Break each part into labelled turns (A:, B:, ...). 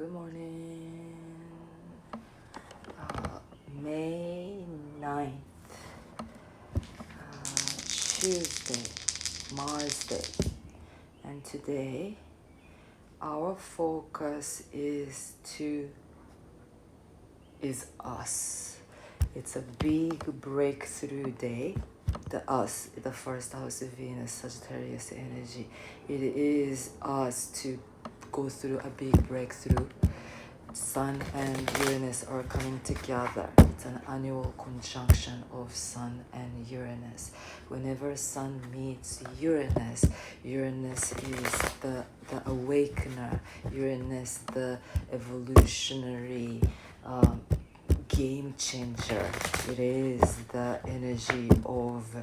A: Good morning. May 9th, Tuesday, Mars Day. And today, our focus is us. It's a big breakthrough day. The first house of Venus, Sagittarius energy. It is us to go through a big breakthrough. Sun and Uranus are coming together. It's an annual conjunction of Sun and Uranus. Whenever Sun meets Uranus, Uranus is the awakener. Uranus, the evolutionary game changer. It is the energy of,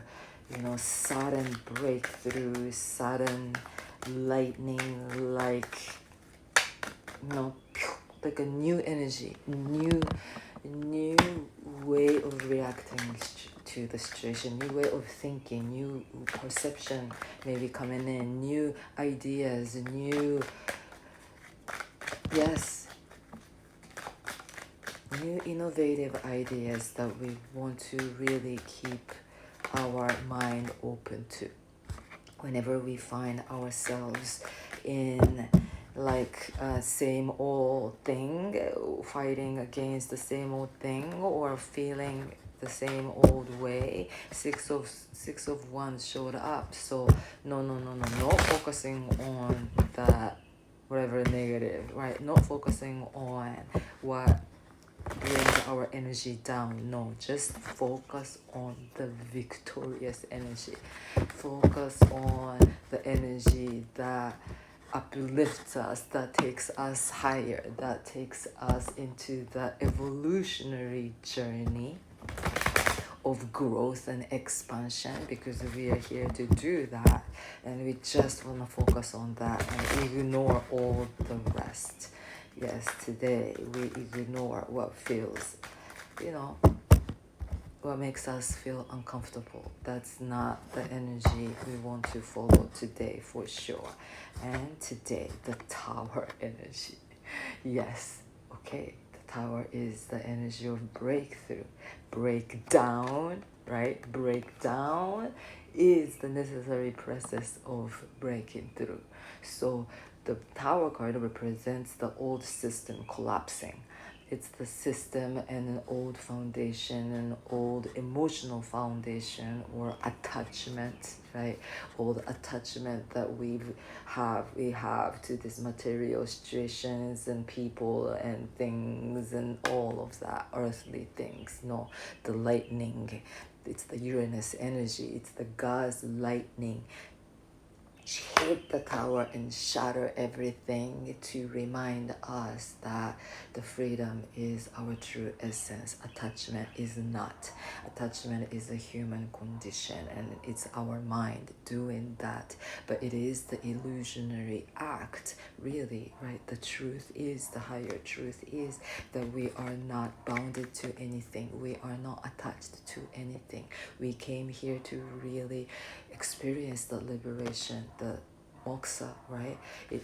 A: sudden breakthrough, sudden lightning, like a new energy, new way of reacting to the situation, new way of thinking, new perception maybe coming in, new ideas, new innovative ideas that we want to really keep our mind open to. Whenever we find ourselves in same old thing, fighting against the same old thing, or feeling the same old way, six of wands showed up. So no focusing on that whatever negative, right? Not focusing on what brings our energy down. No, just focus on the victorious energy. Focus on the energy that uplifts us, that takes us higher, that takes us into the evolutionary journey of growth and expansion, because we are here to do that, and we just want to focus on that and ignore all the rest. Yes, today we ignore what feels, what makes us feel uncomfortable. That's not the energy we want to follow today, for sure. And today, the Tower energy. Yes, okay, the Tower is the energy of breakthrough. Breakdown, right? Breakdown is the necessary process of breaking through. So the Tower card represents the old system collapsing. It's the system and an old foundation, an old emotional foundation or attachment, right? Old attachment that we have to these material situations and people and things and all of that, earthly things. No, the lightning, it's the Uranus energy, it's the God's lightning. Hit the tower and shatter everything to remind us that the freedom is our true essence. Attachment is not. Attachment is a human condition, and it's our mind doing that. But it is the illusionary act, really, right? The truth is, the higher truth is that we are not bounded to anything. We are not attached to anything. We came here to really experience the liberation, the moksha, right?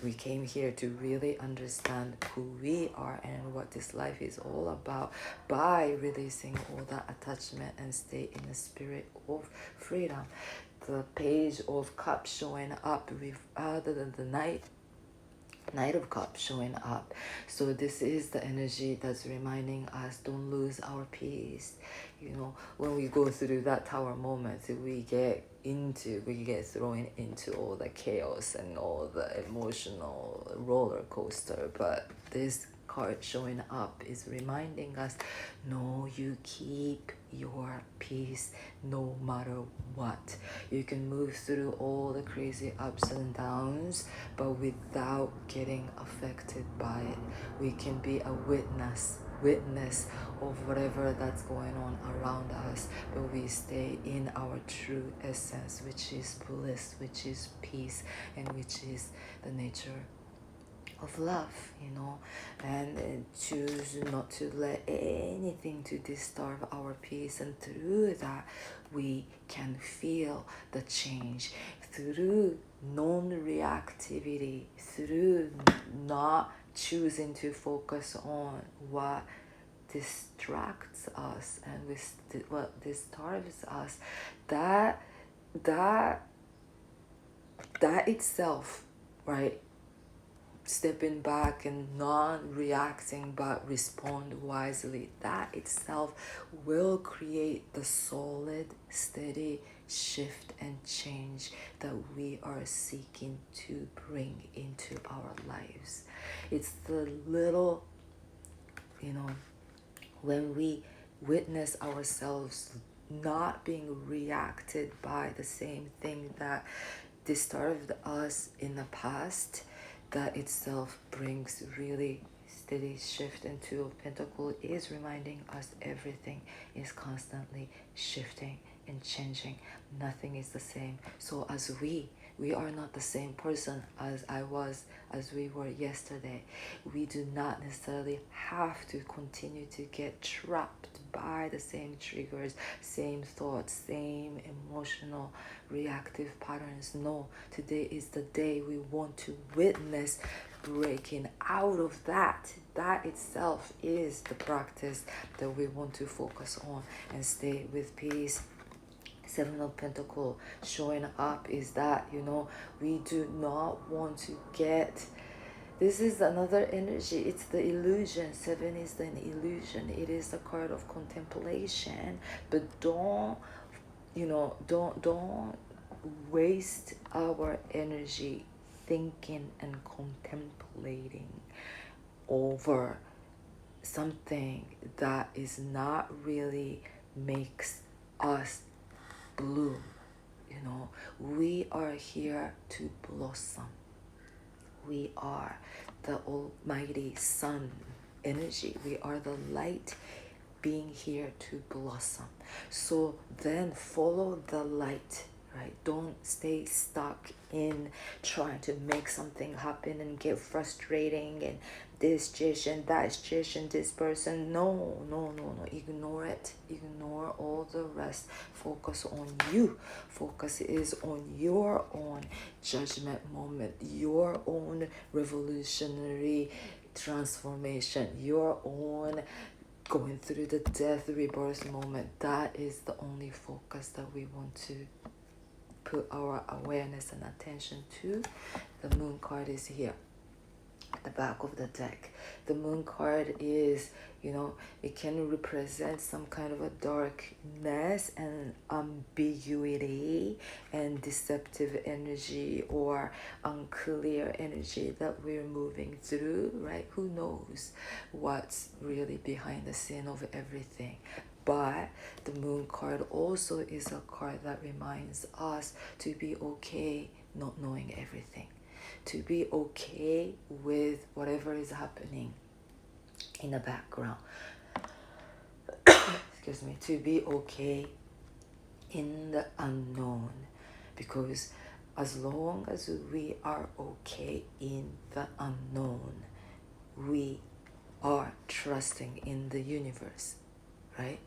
A: We came here to really understand who we are and what this life is all about by releasing all that attachment and stay in the spirit of freedom. The Page of Cups showing up with the Knight of Cups showing up. So this is the energy that's reminding us, don't lose our peace. When we go through that tower moment, we get thrown into all the chaos and all the emotional roller coaster. But this card showing up is reminding us, no, you keep your peace no matter what. You can move through all the crazy ups and downs, but without getting affected by it. We can be a witness of whatever that's going on around us, but we stay in our true essence, which is bliss, which is peace, and which is the nature of love, and choose not to let anything to disturb our peace. And through that, we can feel the change through non-reactivity, through not choosing to focus on what distracts us and what disturbs us, that that that itself, right, stepping back and not reacting but respond wisely, that itself will create the solid, steady shift and change that we are seeking to bring into our lives. It's the little, when we witness ourselves not being reacted by the same thing that disturbed us in the past, that itself brings really steady shift. And Two of Pentacles is reminding us everything is constantly shifting and changing. Nothing is the same. So as we are not the same person as we were yesterday. We do not necessarily have to continue to get trapped by the same triggers, same thoughts, same emotional reactive patterns. No, today is the day we want to witness breaking out of that. That itself is the practice that we want to focus on and stay with peace. Seven of Pentacles showing up is that, we do not want to get, this is another energy. It's the illusion. Seven is an illusion. It is the card of contemplation. But don't waste our energy thinking and contemplating over something that is not really makes us bloom. We are here to blossom. We are the almighty sun energy. We are the light being here to blossom. So then follow the light, right? Don't stay stuck in trying to make something happen and get frustrating and this situation, that situation, this person. No. Ignore it. Ignore all the rest. Focus on you. Focus is on your own judgment moment, your own revolutionary transformation, your own going through the death rebirth moment. That is the only focus that we want to put our awareness and attention to. The moon card is here at the back of the deck. The moon card is, it can represent some kind of a darkness and ambiguity and deceptive energy or unclear energy that we're moving through, right? Who knows what's really behind the scene of everything. But the moon card also is a card that reminds us to be okay not knowing everything, to be okay with whatever is happening in the background. Excuse me, to be okay in the unknown, because as long as we are okay in the unknown, we are trusting in the universe, right?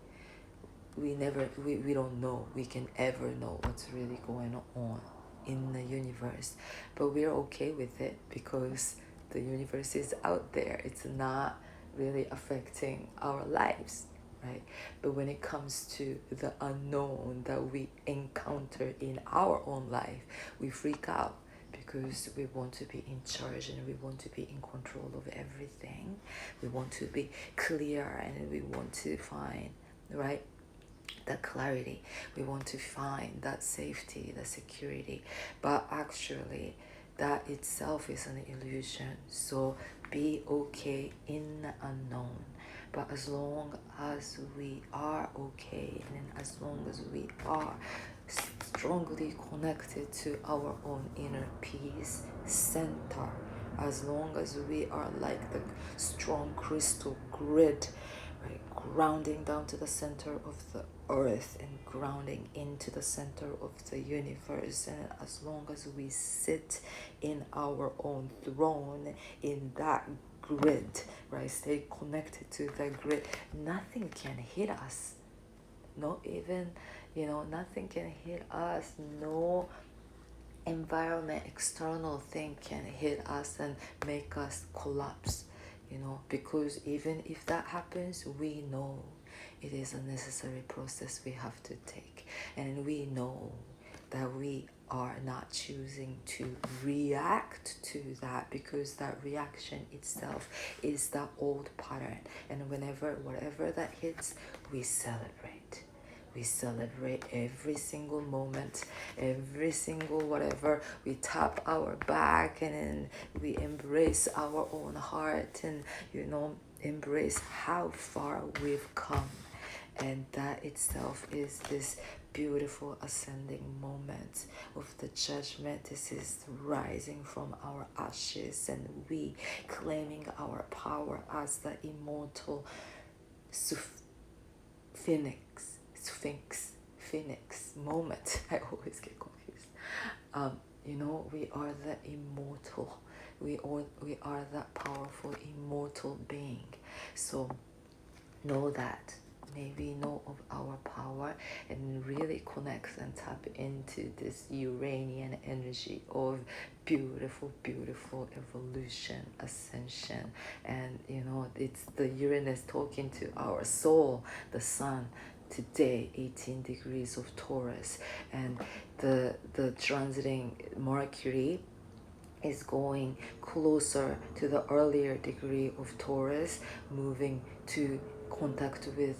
A: We don't know, we can ever know what's really going on in the universe, but we're okay with it because the universe is out there. It's not really affecting our lives, right? But when it comes to the unknown that we encounter in our own life, we freak out because we want to be in charge and we want to be in control of everything. We want to be clear and we want to find, right, that clarity. We want to find that safety, the security. But actually, that itself is an illusion. So be okay in the unknown. But as long as we are okay and as long as we are strongly connected to our own inner peace center, as long as we are like the strong crystal grid, right, grounding down to the center of the earth and grounding into the center of the universe, and as long as we sit in our own throne in that grid, right, stay connected to that grid, nothing can hit us. Not even, nothing can hit us. No environment, external thing can hit us and make us collapse, because even if that happens, we know it is a necessary process we have to take, and we know that we are not choosing to react to that, because that reaction itself is the old pattern. And whatever that hits, we celebrate. We celebrate every single moment, every single whatever. We tap our back, and then we embrace our own heart, and embrace how far we've come. And that itself is this beautiful ascending moment of the judgment. This is rising from our ashes, and we claiming our power as the immortal phoenix moment. I always get confused. We are the immortal. We are that powerful immortal being. So know that. May we know of our power and really connect and tap into this Uranian energy of beautiful, beautiful evolution, ascension. And it's the Uranus talking to our soul, the sun. Today, 18 degrees of Taurus, and the transiting Mercury is going closer to the earlier degree of Taurus, moving to contact with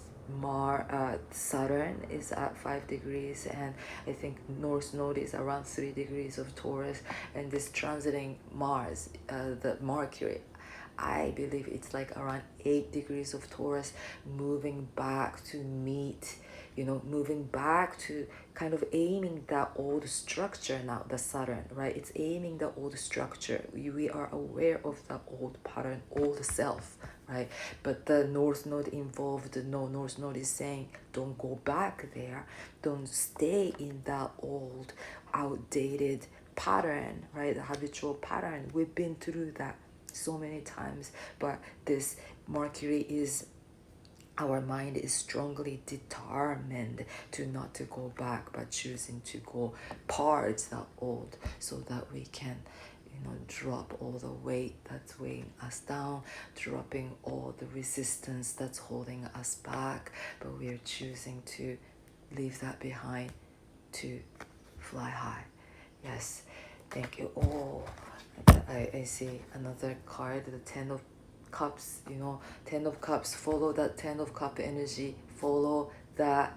A: Saturn is at 5 degrees, and I think North Node is around 3 degrees of Taurus, and this transiting Mars, the Mercury, I believe it's like around 8 degrees of Taurus, moving back to meet, moving back to kind of aiming that old structure now, the Saturn, right? It's aiming the old structure. We are aware of the old pattern, old self, right? But the North Node involved, North Node is saying, don't go back there. Don't stay in that old, outdated pattern, right? The habitual pattern. We've been through that so many times, but this Mercury is, our mind is strongly determined to not to go back, but choosing to go parts that old, so that we can drop all the weight that's weighing us down, dropping all the resistance that's holding us back. But we are choosing to leave that behind to fly high. Yes, thank you all. I see another card, the 10 of Cups. 10 of Cups, follow that 10 of Cup energy, follow that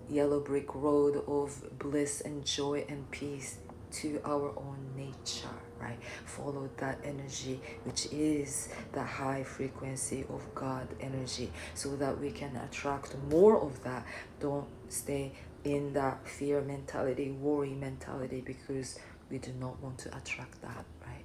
A: yellow brick road of bliss and joy and peace to our own nature, right? Follow that energy, which is the high frequency of God energy, so that we can attract more of that. Don't stay in that fear mentality, worry mentality, because we do not want to attract that, right?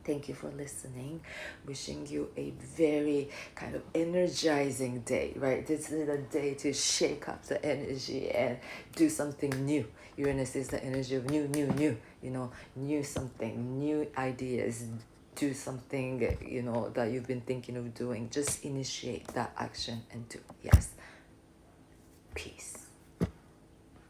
A: Thank you for listening. Wishing you a very kind of energizing day, right? This is a day to shake up the energy and do something new. Uranus is the energy of new, new something, new ideas. Do something, that you've been thinking of doing. Just initiate that action and do. Yes. Peace.